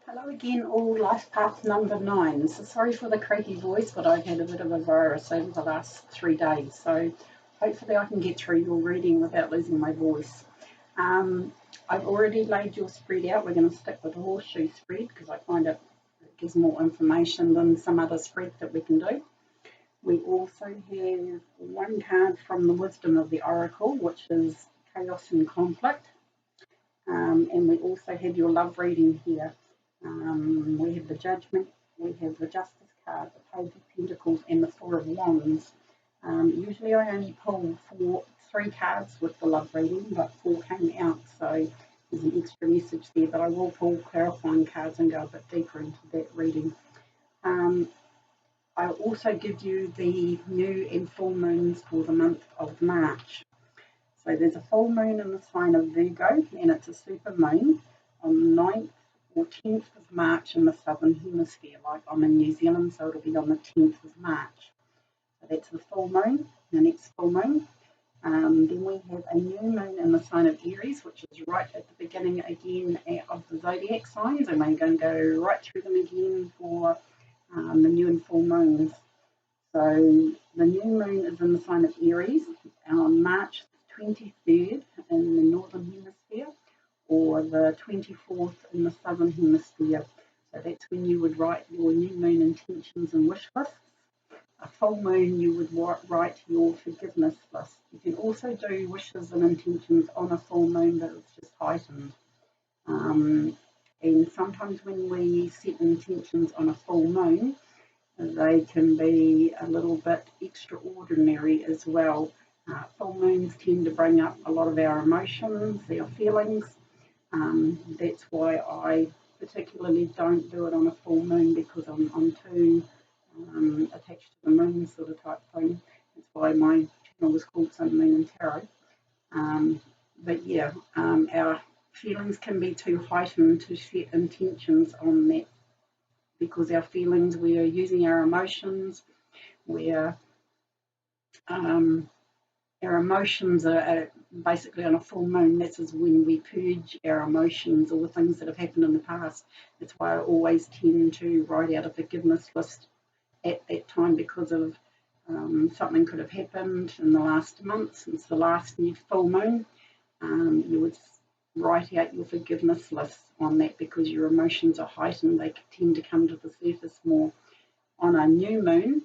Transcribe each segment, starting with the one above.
Hello again, all. Life path number 9. So sorry for the creaky voice, but I've had a bit of a virus over the last 3 days. So hopefully I can get through your reading without losing my voice. I've already laid your spread out. We're going to stick with the horseshoe spread because I find it gives more information than some other spread that we can do. We also have one card from the Wisdom of the Oracle, which is Chaos and Conflict. And we also have your love reading here. We have the Judgment, we have the Justice card, the Page of Pentacles, and the Four of Wands. Usually I only pull 3 cards with the love reading, but 4 came out, so there's an extra message there. But I will pull clarifying cards and go a bit deeper into that reading. I'll also give you the new and full moons for the month of March. So there's a full moon in the sign of Virgo, and it's a super moon on the 9th or 10th of March in the southern hemisphere. Like I'm in New Zealand, so it'll be on the 10th of March. So that's the full moon, the next full moon. Then we have a new moon in the sign of Aries, which is right at the beginning again of the zodiac signs, and we're going to go right through them again for the new and full moons. So the new moon is in the sign of Aries on March 23rd in the northern hemisphere, or the 24th in the southern hemisphere. So that's when you would write your new moon intentions and wish lists. A full moon, you would write your forgiveness list. You can also do wishes and intentions on a full moon, but it's just heightened. And sometimes when we set intentions on a full moon, they can be a little bit extraordinary as well. Full moons tend to bring up a lot of our emotions, our feelings. That's why I particularly don't do it on a full moon, because I'm too attached to the moon sort of type thing. That's why my channel was called Sun, Moon and Tarot. But yeah, our feelings can be too heightened to set intentions on that, because our feelings, we are using our emotions, our emotions are basically on a full moon. This is when we purge our emotions or things that have happened in the past. That's why I always tend to write out a forgiveness list at that time, because of something could have happened in the last month since the last new full moon. You would write out your forgiveness list on that, because your emotions are heightened. They tend to come to the surface more. On a new moon,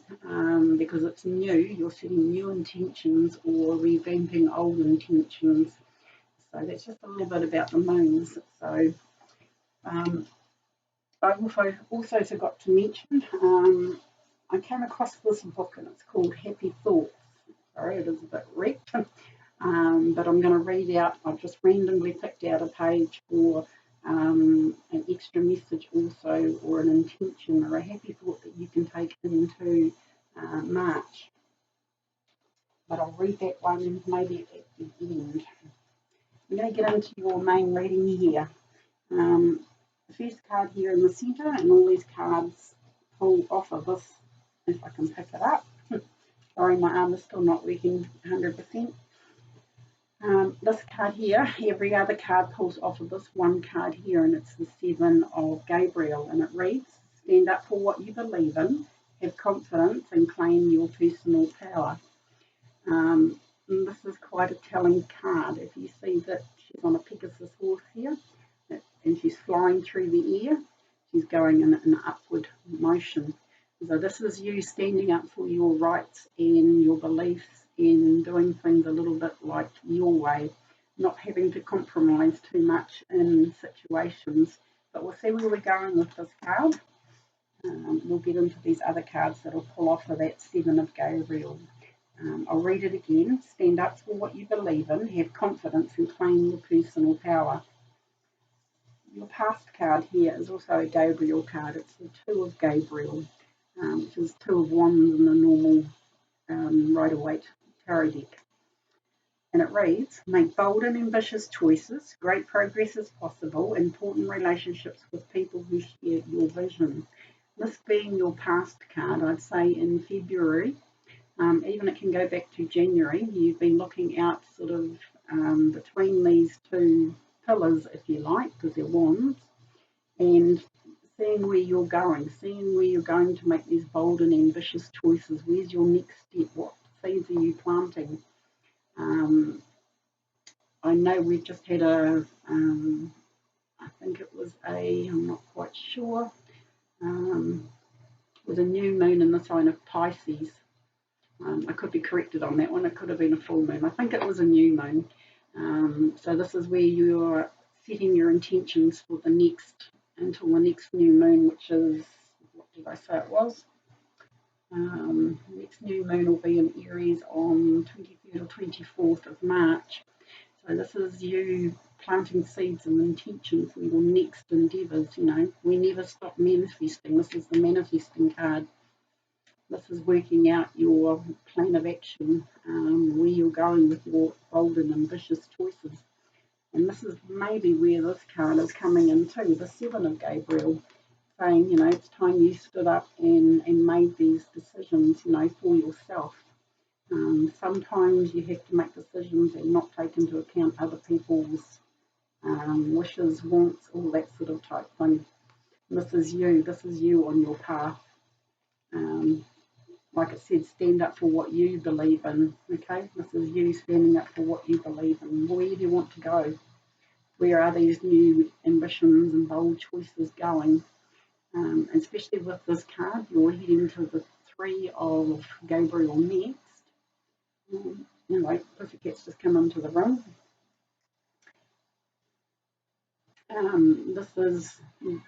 because it's new, you're setting new intentions or revamping old intentions. So that's just a little bit about the moons. So I also forgot to mention, I came across this book and it's called Happy Thoughts. Sorry, it is a bit wrecked. But I'm going to read out, I've just randomly picked out a page for an extra message also, or an intention or a happy thought that you can take into March. But I'll read that one maybe at the end. I'm going to get into your main reading here. The first card here in the centre, and all these cards pull off of this, if I can pick it up. Sorry, my arm is still not working 100%. This card here, every other card pulls off of this one card here, and it's the 7 of Gabriel, and it reads, stand up for what you believe in, have confidence, and claim your personal power. And this is quite a telling card. If you see that she's on a Pegasus horse here, and she's flying through the air, she's going in an upward motion. So this is you standing up for your rights and your beliefs, in doing things a little bit like your way, not having to compromise too much in situations. But we'll see where we're going with this card. We'll get into these other cards that will pull off of that 7 of Gabriel. I'll read it again. Stand up for what you believe in, have confidence, and claim your personal power. Your past card here is also a Gabriel card. It's the 2 of Gabriel, which is 2 of Wands in the normal Rider-Waite tarot deck. And it reads, make bold and ambitious choices, great progress is possible, important relationships with people who share your vision. This being your past card, I'd say in February, even it can go back to January, you've been looking out sort of between these 2 pillars, if you like, because they're wands, and seeing where you're going, seeing where you're going to make these bold and ambitious choices. Where's your next step? What seeds are you planting? I know we've just had I think it was I'm not quite sure, it was a new moon in the sign of Pisces. I could be corrected on that one. It could have been a full moon. I think it was a new moon. So this is where you're setting your intentions for the next, until the next new moon, which is, what did I say it was? Next new moon will be in Aries on 23rd or 24th of March. So this is you planting seeds and intentions for your next endeavours. You know, we never stop manifesting. This is the manifesting card. This is working out your plan of action, where you're going with your bold and ambitious choices. And this is maybe where this card is coming into, the Seven of Gabriel, saying, you know, it's time you stood up and made these decisions, you know, for yourself. Sometimes you have to make decisions and not take into account other people's wishes, wants, all that sort of type thing. And this is you on your path. Like I said, stand up for what you believe in, okay? This is you standing up for what you believe in. Where do you want to go? Where are these new ambitions and bold choices going? Especially with this card, you're heading to the Three of Gabriel next. Anyway, Pussycat's just come into the room. This is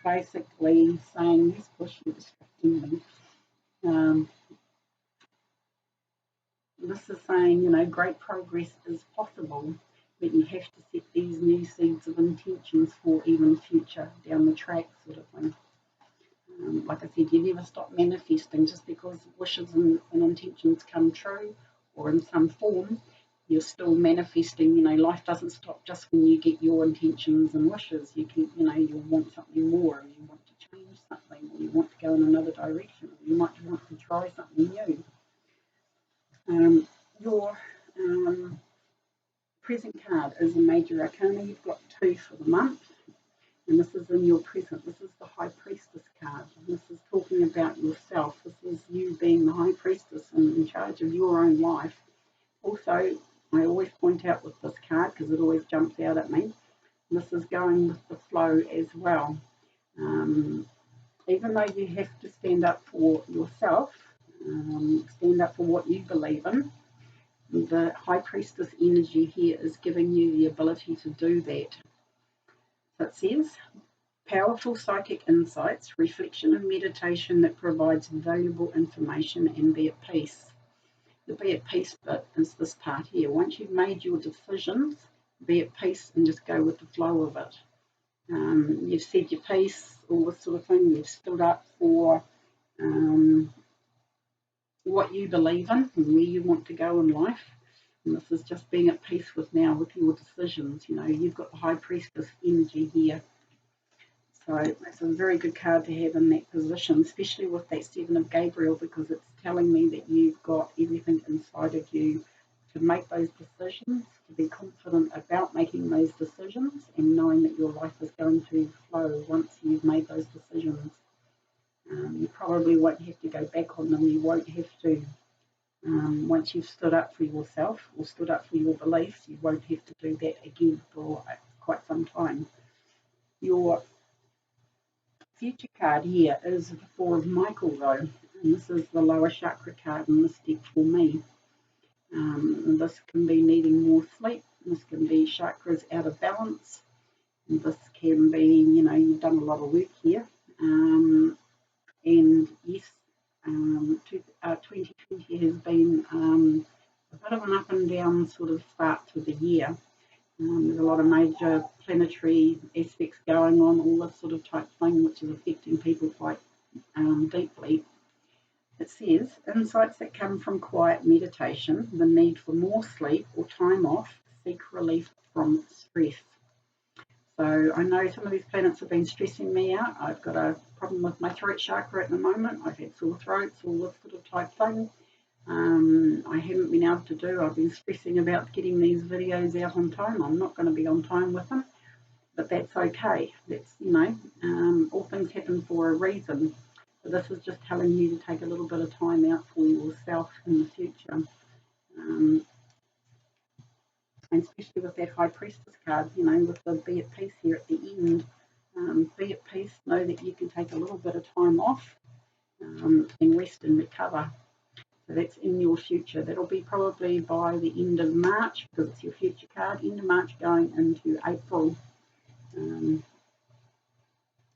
basically saying, this bush is distracting me. This is saying, you know, great progress is possible, but you have to set these new seeds of intentions for even future down the track sort of thing. Like I said, you never stop manifesting. Just because wishes and intentions come true or in some form, you're still manifesting. You know, life doesn't stop just when you get your intentions and wishes. You can, you know, you'll want something more, or you want to change something, or you want to go in another direction, or you might want to try something new. Your present card is a major arcana. You've got 2 for the month, and this is in your present. This is the High Priestess card. And this is talking about yourself. This is you being the High Priestess and in charge of your own life. Also, I always point out with this card, because it always jumps out at me, this is going with the flow as well. Even though you have to stand up for yourself, stand up for what you believe in, the High Priestess energy here is giving you the ability to do that. So it says, powerful psychic insights, reflection and meditation that provides valuable information, and be at peace. The be at peace bit is this part here. Once you've made your decisions, be at peace and just go with the flow of it. You've said your piece, all this sort of thing. You've stood up for what you believe in and where you want to go in life. And this is just being at peace with your decisions. You know, you've got the High Priestess energy here. So it's a very good card to have in that position, especially with that Seven of Gabriel, because it's telling me that you've got everything inside of you to make those decisions, to be confident about making those decisions and knowing that your life is going to flow once you've made those decisions. You probably won't have to go back on them. You won't have to, once you've stood up for yourself or stood up for your beliefs, you won't have to do that again for quite some time. Your future card here is the Four of Michael, though, and this is the lower chakra card in this deck for me. This can be needing more sleep. This can be chakras out of balance. And this can be, you know, you've done a lot of work here. And yes, 2020 has been a bit of an up and down sort of start to the year. There's a lot of major planetary aspects going on, all this sort of type thing, which is affecting people quite deeply. It says, insights that come from quiet meditation, the need for more sleep or time off, seek relief from stress. So I know some of these planets have been stressing me out. I've got a problem with my throat chakra at the moment. I've had sore throats, all this sort of type thing. I haven't been able to do. I've been stressing about getting these videos out on time. I'm not going to be on time with them, but that's okay. That's, you know, all things happen for a reason. So this is just telling you to take a little bit of time out for yourself in the future. And especially with that High Priestess card, you know, with the be at peace here at the end. Be at peace, know that you can take a little bit of time off and rest and recover. So that's in your future. That'll be probably by the end of March, because it's your future card, end of March going into April.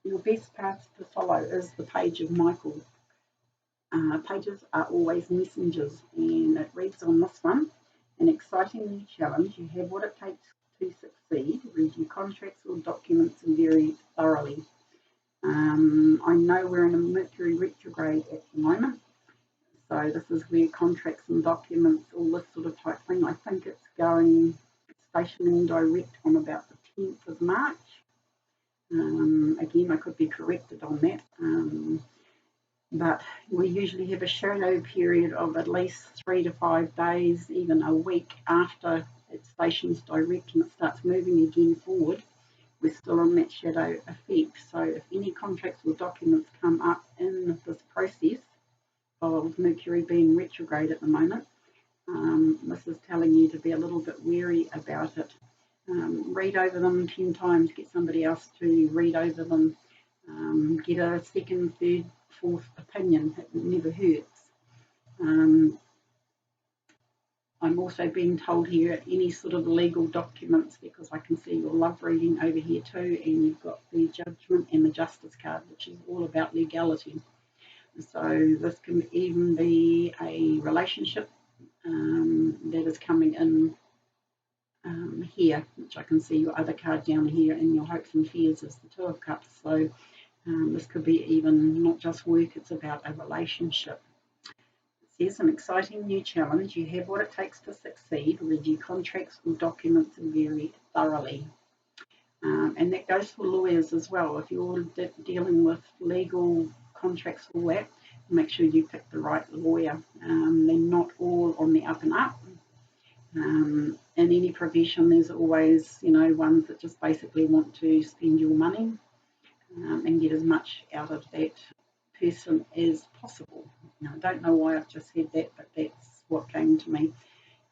Your best cards to follow is the Page of Michael. Pages are always messengers, and it reads on this one: an exciting new challenge. You have what it takes to succeed. Read your contracts or documents very thoroughly. I know we're in a Mercury retrograde at the moment, so this is where contracts and documents, all this sort of type thing, I think it's going stationing direct on about the 10th of March. Again, I could be corrected on that. But we usually have a shadow period of at least 3 to 5 days, even a week after it stations direct and it starts moving again forward. We're still on that shadow effect. So if any contracts or documents come up in this process of Mercury being retrograde at the moment, this is telling you to be a little bit wary about it. Read over them 10 times, get somebody else to read over them, get a second, third, fourth opinion. It never hurts. I'm also being told here any sort of legal documents, because I can see your love reading over here too, and you've got the Judgment and the Justice card, which is all about legality. So this can even be a relationship that is coming in here, which I can see your other card down here, and your hopes and fears is the Two of Cups. So this could be even not just work, it's about a relationship. It says an exciting new challenge. You have what it takes to succeed. Read your contracts or documents very thoroughly. And that goes for lawyers as well. If you're dealing with legal contracts or that, make sure you pick the right lawyer. They're not all on the up and up. In any profession, there's always, you know, ones that just basically want to spend your money and get as much out of that person as possible. Now, I don't know why I've just said that, but that's what came to me.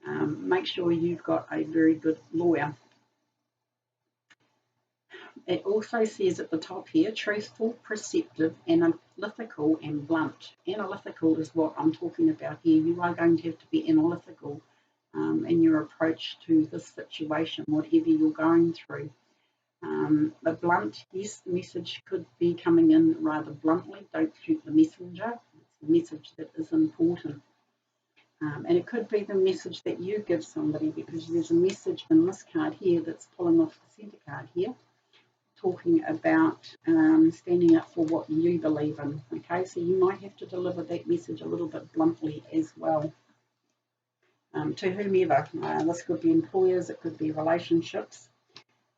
Make sure you've got a very good lawyer. It also says at the top here, truthful, perceptive, analytical, and blunt. Analytical is what I'm talking about here. You are going to have to be analytical in your approach to this situation, whatever you're going through. The blunt, yes, the message could be coming in rather bluntly. Don't shoot the messenger. It's the message that is important. And it could be the message that you give somebody, because there's a message in this card here that's pulling off the center card here, talking about standing up for what you believe in. Okay, so you might have to deliver that message a little bit bluntly as well. To whomever. This could be employers, it could be relationships.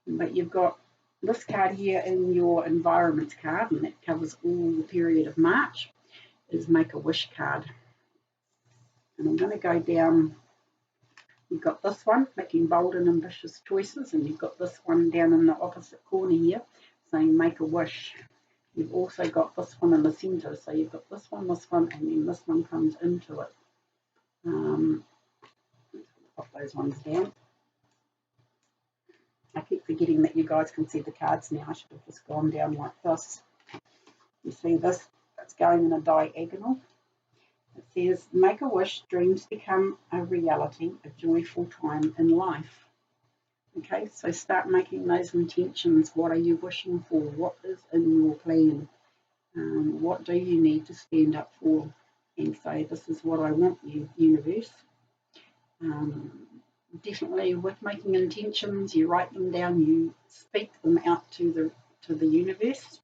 But you've got this card here in your environment card, and that covers all the period of March, is Make-A-Wish card. And I'm going to go down. You've got this one, making bold and ambitious choices, and you've got this one down in the opposite corner here, saying make a wish. You've also got this one in the centre, so you've got this one, and then this one comes into it. Pop those ones down. I keep forgetting that you guys can see the cards now. I should have just gone down like this. You see this? It's going in a diagonal. It says, make a wish, dreams become a reality, a joyful time in life. Okay, so start making those intentions. What are you wishing for? What is in your plan? What do you need to stand up for? And say, this is what I want, you universe. Definitely with making intentions, you write them down, you speak them out to the universe.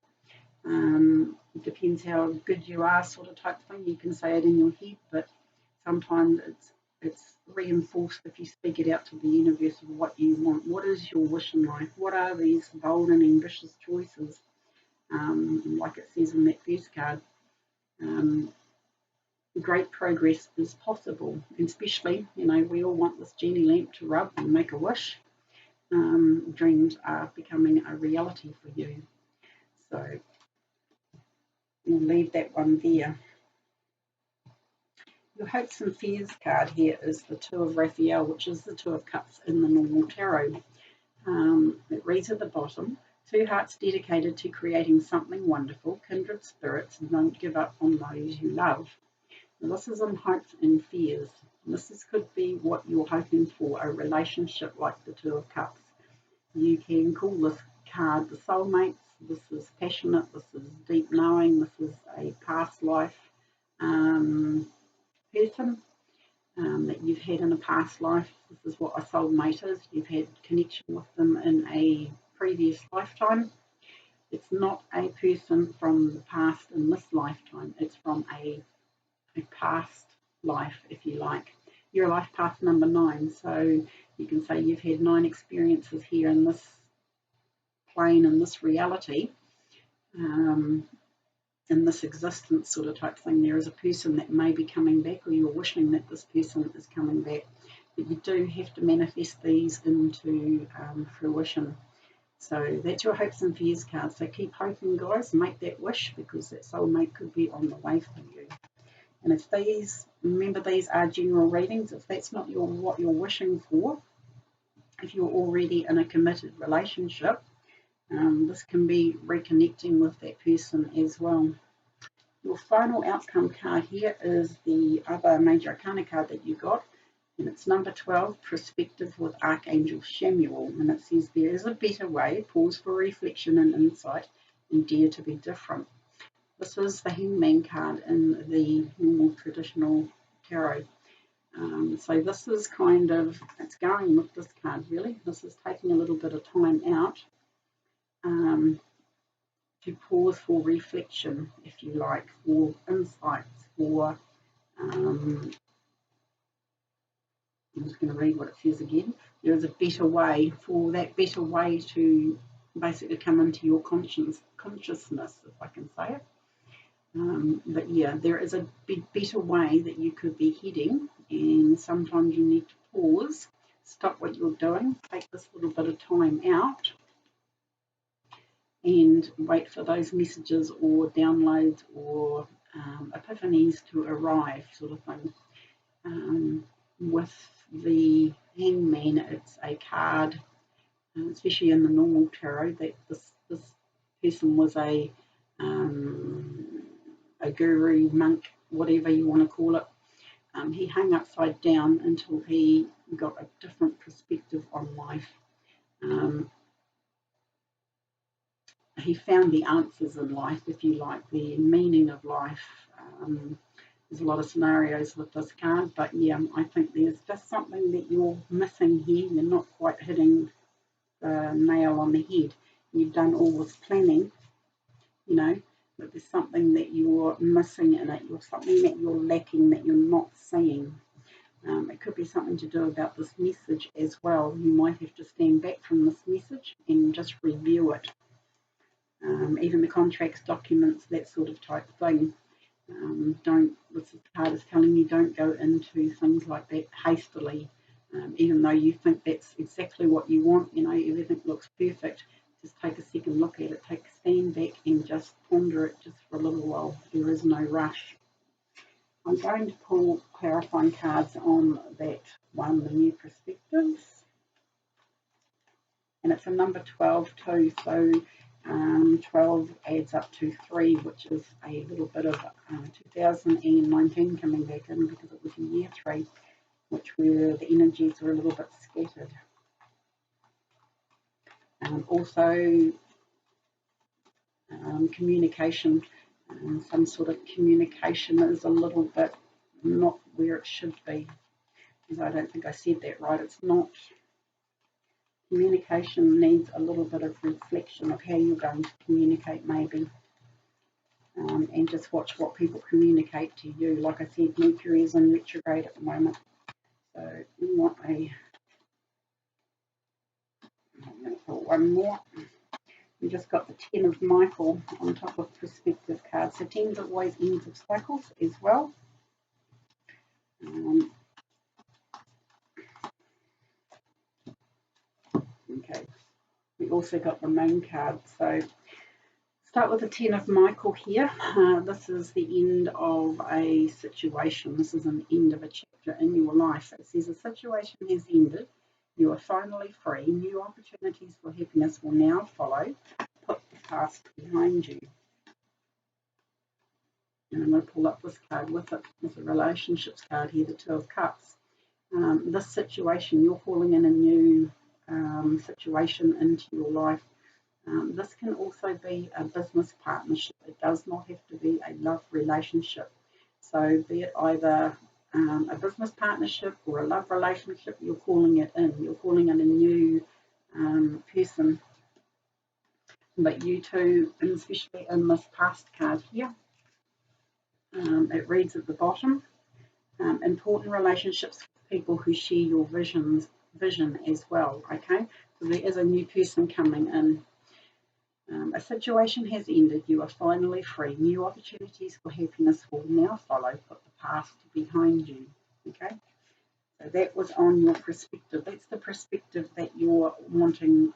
It depends how good you are, sort of type thing. You can say it in your head, but sometimes it's reinforced if you speak it out to the universe of what you want. What is your wish in life? What are these bold and ambitious choices? Like it says in that first card. Great progress is possible, and especially, you know, we all want this genie lamp to rub and make a wish. Dreams are becoming a reality for you. So We'll leave that one there. Your hopes and fears card here is the Two of Raphael, which is the Two of Cups in the normal tarot. It reads at the bottom, two hearts dedicated to creating something wonderful, kindred spirits, and don't give up on those you love. Now, this is on hopes and fears. This could be what you're hoping for, a relationship like the Two of Cups. You can call this card the soulmates. This is passionate, this is deep knowing, this is a past life person that you've had in a past life. This is what a soulmate is. You've had connection with them in a previous lifetime. It's not a person from the past in this lifetime. It's from a past life, if you like. You're life path number 9, so you can say you've had 9 experiences here in this plane, in this reality, in this existence sort of type thing. There is a person that may be coming back, or you're wishing that this person is coming back, but you do have to manifest these into fruition. So that's your hopes and fears card. So keep hoping, guys, make that wish, because that soulmate could be on the way for you. And if these, remember, these are general readings. If that's not what you're wishing for, if you're already in a committed relationship, this can be reconnecting with that person as well. Your final outcome card here is the other major arcana card that you got, and it's number 12, Perspective with Archangel Chamuel. And it says, there is a better way, pause for reflection and insight, and dare to be different. This is the Hangman card in the normal traditional tarot. So this is kind of, it's going with this card really. This is taking a little bit of time out to pause for reflection, if you like, for insights, for, I'm just going to read what it says again. There is a better way, for that better way to basically come into your consciousness, if I can say it. But yeah, there is a better way that you could be heading, and sometimes you need to pause, stop what you're doing, take this little bit of time out, and wait for those messages or downloads or epiphanies to arrive, sort of thing. With the Hangman, it's a card, especially in the normal tarot, that this person was a guru, monk, whatever you want to call it. He hung upside down until he got a different perspective on life. He found the answers in life, if you like, the meaning of life. There's a lot of scenarios with this card, but yeah, I think there's just something that you're missing here. You're not quite hitting the nail on the head. You've done all this planning, you know, but there's something that you're missing in it. You're something that you're lacking, that you're not seeing. It could be something to do about this message as well. You might have to stand back from this message and just review it. Even the contracts, documents, that sort of type thing. This card is telling you, don't go into things like that hastily, even though you think that's exactly what you want, you know, everything looks perfect. Just take a second look at it, take a stand back and just ponder it just for a little while. There is no rush. I'm going to pull clarifying cards on that one, the new perspectives. And it's a number 12 too, so 12 adds up to 3, which is a little bit of 2019 coming back in, because it was in year 3, which where the energies were a little bit scattered. Also, communication, some sort of communication is a little bit not where it should be. I don't think I said that right. It's not. Communication needs a little bit of reflection of how you're going to communicate, maybe. And just watch what people communicate to you. Like I said, Mercury is in retrograde at the moment. So you want I'm going to put one more. We just got the 10 of Michael on top of perspective cards. So 10s are always ends of cycles as well. Okay. We also got the main card. So Start with the 10 of Michael here. This is the end of a situation. This is an end of a chapter in your life. It says a situation has ended. You are finally free. New opportunities for happiness will now follow. Put the past behind you. And I'm going to pull up this card with it. There's a relationships card here, the 2 of Cups. This situation, you're falling in a new situation into your life. This can also be a business partnership. It does not have to be a love relationship. So be it either a business partnership or a love relationship, you're calling it in. You're calling in a new person. But you two, and especially in this past card here, it reads at the bottom, important relationships with people who share your vision as well, okay? So there is a new person coming in. A situation has ended. You are finally free. New opportunities for happiness will now follow. Put the past behind you, okay? So that was on your perspective. That's the perspective that you're wanting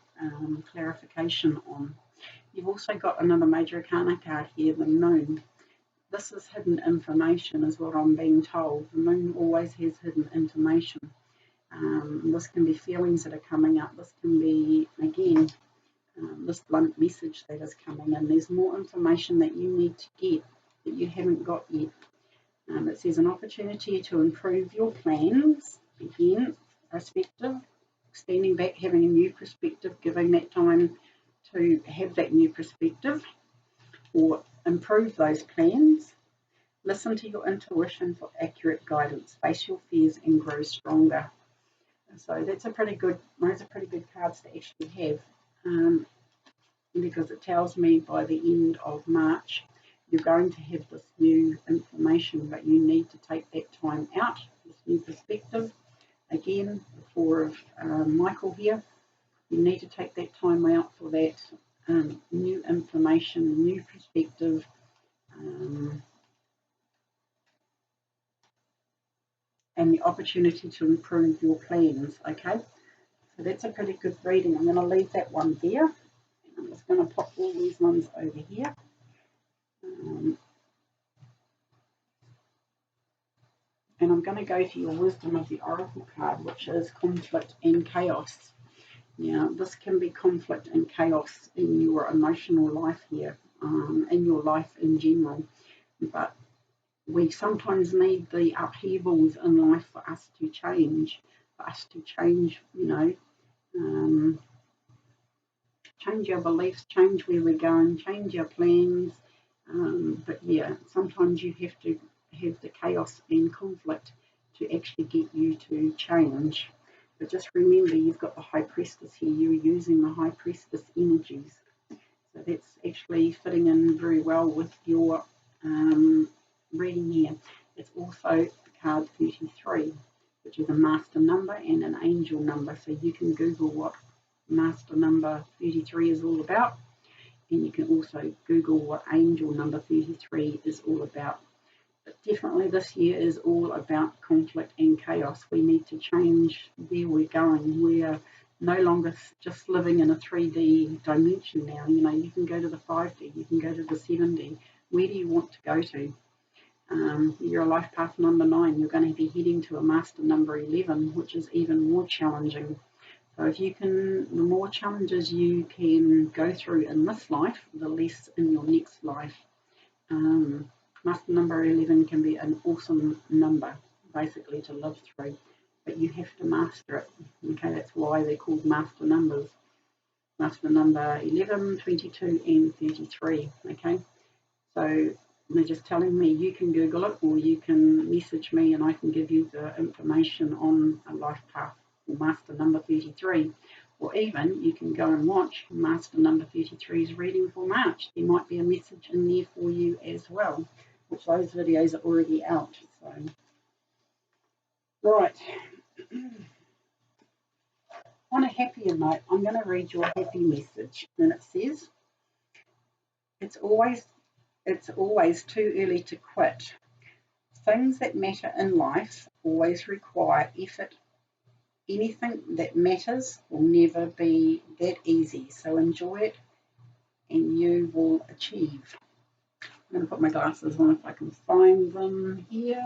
clarification on. You've also got another major arcana card here, the moon. This is hidden information is what I'm being told. The moon always has hidden information. This can be feelings that are coming up. This can be, again, this blunt message that is coming in. There's more information that you need to get that you haven't got yet. It says an opportunity to improve your plans. Again, perspective, standing back, having a new perspective, giving that time to have that new perspective or improve those plans. Listen to your intuition for accurate guidance. Face your fears and grow stronger. So those are pretty good cards to actually have, because it tells me by the end of March you're going to have this new information, but you need to take that time out, this new perspective. Again, the 4 of Michael here, you need to take that time out for that new information, new perspective, and the opportunity to improve your plans, okay? So that's a pretty good reading. I'm going to leave that one there. I'm just going to pop all these ones over here. And I'm going to go to your wisdom of the Oracle card, which is conflict and chaos. Now, this can be conflict and chaos in your emotional life here, in your life in general. But we sometimes need the upheavals in life for us to change, change our beliefs, change where we're going, change our plans. But yeah, sometimes you have to have the chaos and conflict to actually get you to change. But just remember, you've got the High Priestess here. You're using the High Priestess energies. So that's actually fitting in very well with your reading here. It's also the card 33, which is a master number and an angel number. So you can Google what master number 33 is all about, and you can also Google what angel number 33 is all about. But definitely this year is all about conflict and chaos. We need to change where we're going. We're no longer just living in a 3D dimension now. You know, you can go to the 5D, you can go to the 7D. Where do you want to go to? You're a life path number 9. You're going to be heading to a master number 11, which is even more challenging. So if you can, the more challenges you can go through in this life, the less in your next life. Master number 11 can be an awesome number, basically, to live through, but you have to master it. Okay, that's why they're called master numbers. Master number 11, 22, and 33. Okay, so they're just telling me you can Google it, or you can message me and I can give you the information on a life path or master number 33. Or even you can go and watch master number 33's reading for March. There might be a message in there for you as well, which those videos are already out. So, right. On a happier note, I'm going to read your happy message. And it says, it's always too early to quit. Things that matter in life always require effort. Anything that matters will never be that easy, so enjoy it and you will achieve. I'm going to put my glasses on if I can find them here.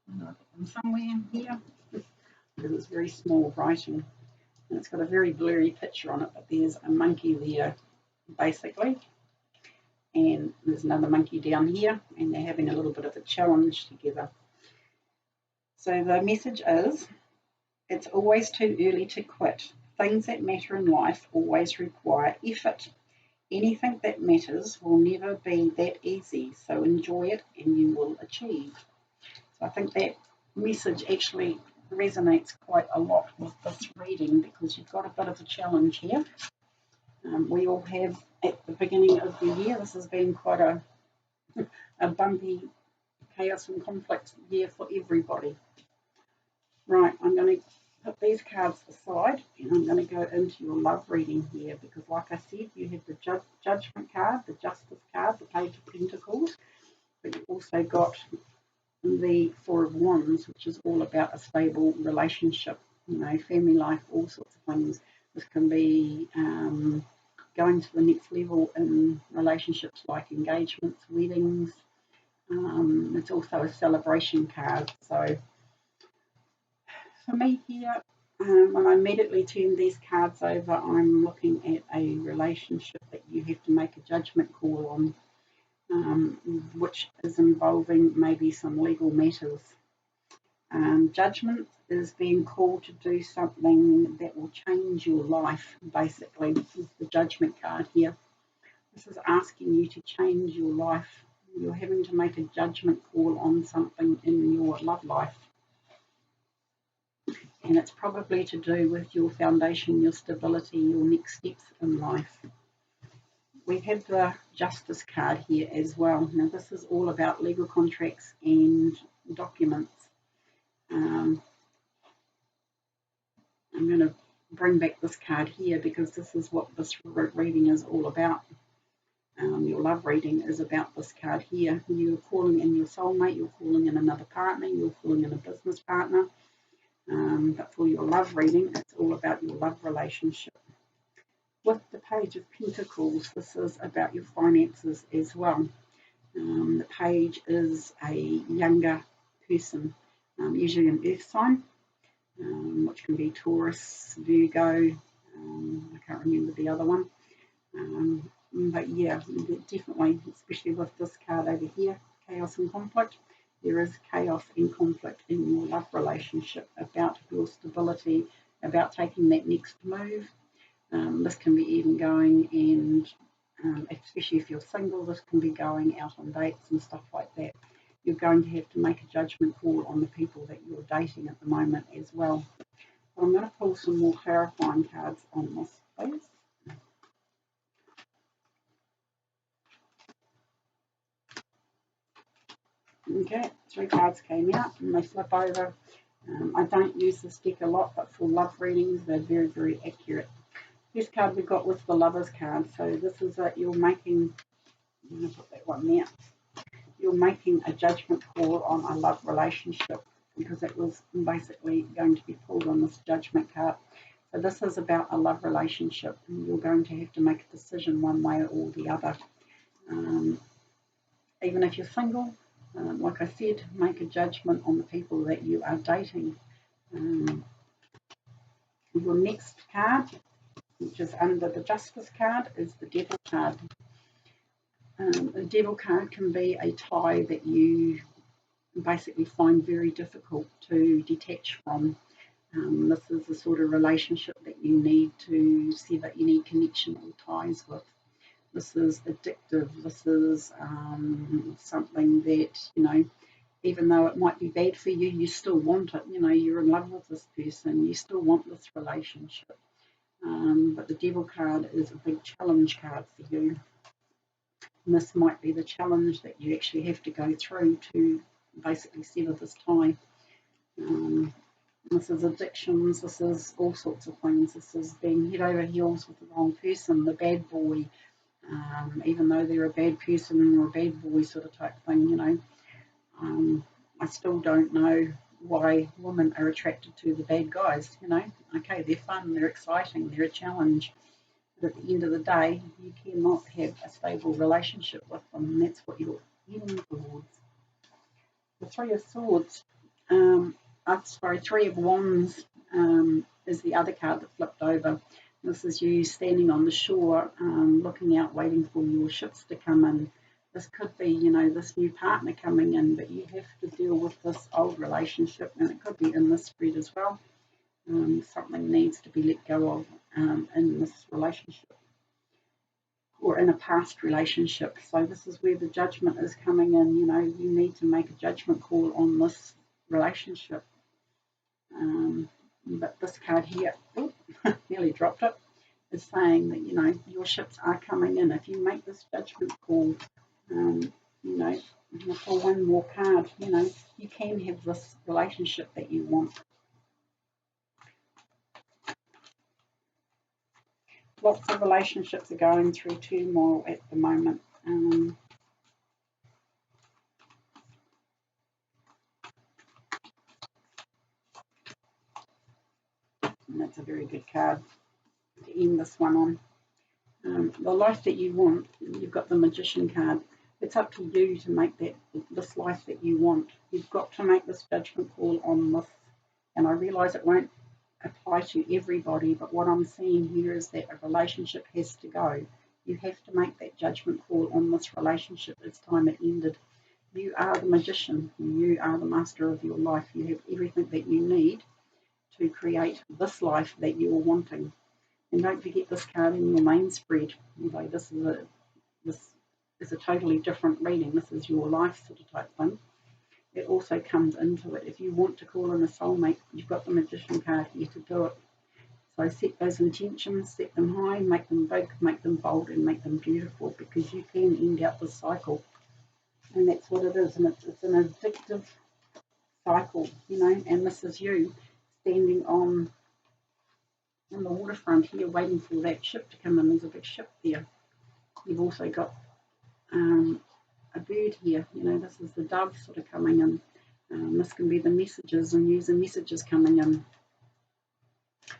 I'm going to put them somewhere here because it's very small writing. And it's got a very blurry picture on it, but there's a monkey there basically. And there's another monkey down here, and they're having a little bit of a challenge together. So the message is, it's always too early to quit. Things that matter in life always require effort. Anything that matters will never be that easy, so enjoy it and you will achieve. So I think that message actually resonates quite a lot with this reading because you've got a bit of a challenge here. We all have at the beginning of the year. This has been quite a bumpy chaos and conflict year for everybody. Right, I'm going to put these cards aside and I'm going to go into your love reading here because like I said, you have the Judgment card, the Justice card, the Page of Pentacles, but you've also got the Four of Wands, which is all about a stable relationship, family life, all sorts of things. This can be going to the next level in relationships like engagements, weddings. It's also a celebration card. So for me here, when I immediately turn these cards over, I'm looking at a relationship that you have to make a judgment call on, which is involving maybe some legal matters. Judgment is being called to do something that will change your life, basically. This is the Judgment card here. This is asking you to change your life. You're having to make a judgment call on something in your love life. And it's probably to do with your foundation, your stability, your next steps in life. We have the Justice card here as well. Now this is all about legal contracts and documents. I'm going to bring back this card here because this is what this reading is all about. Your love reading is about this card here. You're calling in your soulmate, you're calling in another partner, you're calling in a business partner. But for your love reading, it's all about your love relationship. With the Page of Pentacles, this is about your finances as well. The page is a younger person, usually an earth sign, which can be Taurus, Virgo, I can't remember the other one. But yeah, definitely, especially with this card over here, chaos and conflict, there is chaos and conflict in your love relationship about your stability, about taking that next move. This can be even going and, especially if you're single, this can be going out on dates and stuff like that. You're going to have to make a judgment call on the people that you're dating at the moment as well. I'm going to pull some more clarifying cards on this, please. Okay, 3 cards came out and they flip over. I don't use this deck a lot, but for love readings, they're very, very accurate. This card we got was the Lovers card. So this is that you're making, I'm going to put that one there. You're making a judgment call on a love relationship because it was basically going to be pulled on this Judgment card. So this is about a love relationship and you're going to have to make a decision one way or the other. Even if you're single, like I said, make a judgment on the people that you are dating. Your next card, which is under the Justice card, is the Devil card. The Devil card can be a tie that you basically find very difficult to detach from. This is the sort of relationship that you need to sever any connection or ties with. This is addictive. This is something that, even though it might be bad for you, you still want it. You're in love with this person. You still want this relationship. But the Devil card is a big challenge card for you. And this might be the challenge that you actually have to go through to basically sever this tie. This is addictions. This is all sorts of things. This is being head over heels with the wrong person, the bad boy. Even though they're a bad person or a bad boy sort of type thing, I still don't know why women are attracted to the bad guys, Okay, they're fun, they're exciting, they're a challenge. at the end of the day, you cannot have a stable relationship with them, and that's what you're heading towards. The Three of Swords, Three of Wands is the other card that flipped over. This is you standing on the shore, looking out, waiting for your ships to come in. This could be, this new partner coming in, but you have to deal with this old relationship, and it could be in this spread as well. Something needs to be let go of in this relationship or in a past relationship. So this is where the judgment is coming in. You need to make a judgment call on this relationship. But this card here, nearly dropped it, is saying that, your ships are coming in. If you make this judgment call, for one more card, you can have this relationship that you want. Lots of relationships are going through turmoil at the moment. And that's a very good card to end this one on. The life that you want, you've got the Magician card. It's up to you to make this life that you want. You've got to make this judgment call on this. And I realise it won't apply to everybody, but what I'm seeing here is that a relationship has to go. You have to make that judgment call on this relationship. It's time it ended. You are the magician. You are the master of your life. You have everything that you need to create this life that you're wanting. And don't forget this card in your main spread. Although this is a totally different reading. This is your life sort of type thing. It also comes into it. If you want to call in a soulmate, you've got the Magician card here to do it. So set those intentions, set them high, make them big, make them bold, and make them beautiful, because you can end out the cycle. And that's what it is. And it's an addictive cycle, and this is you standing on the waterfront here waiting for that ship to come in. There's a big ship there. You've also got a bird here, this is the dove sort of coming in. This can be the messages and user messages coming in.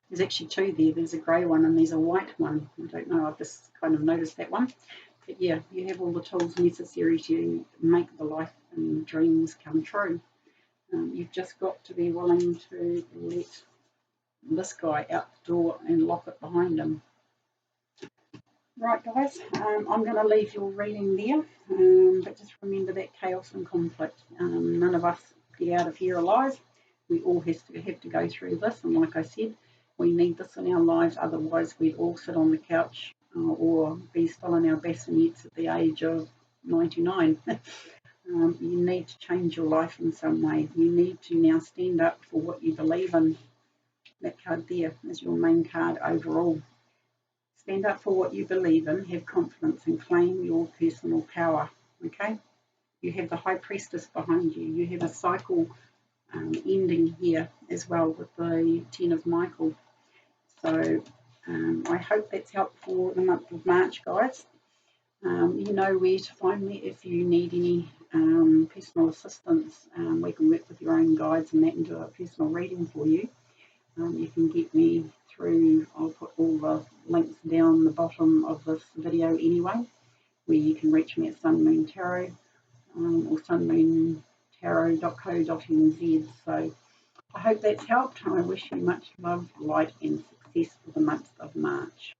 There's actually two there. There's a grey one and there's a white one. I don't know, I've just kind of noticed that one. But yeah, you have all the tools necessary to make the life and dreams come true. You've just got to be willing to let this guy out the door and lock it behind him. Right, guys, I'm going to leave your reading there, but just remember that chaos and conflict. None of us get out of here alive. We all have to go through this, and like I said, we need this in our lives, otherwise we'd all sit on the couch or be still in our bassinets at the age of 99. You need to change your life in some way. You need to now stand up for what you believe in. That card there is your main card overall. Stand up for what you believe in, have confidence, and claim your personal power, okay? You have the High Priestess behind you. You have a cycle ending here as well with the 10 of Michael. So I hope that's helpful for the month of March, guys. You know where to find me if you need any personal assistance. We can work with your own guides and that and do a personal reading for you. You can get me through, I'll put all the links down the bottom of this video anyway, where you can reach me at Sun Moon Tarot or sunmoontarot.co.nz. So I hope that's helped. I wish you much love, light and success for the month of March.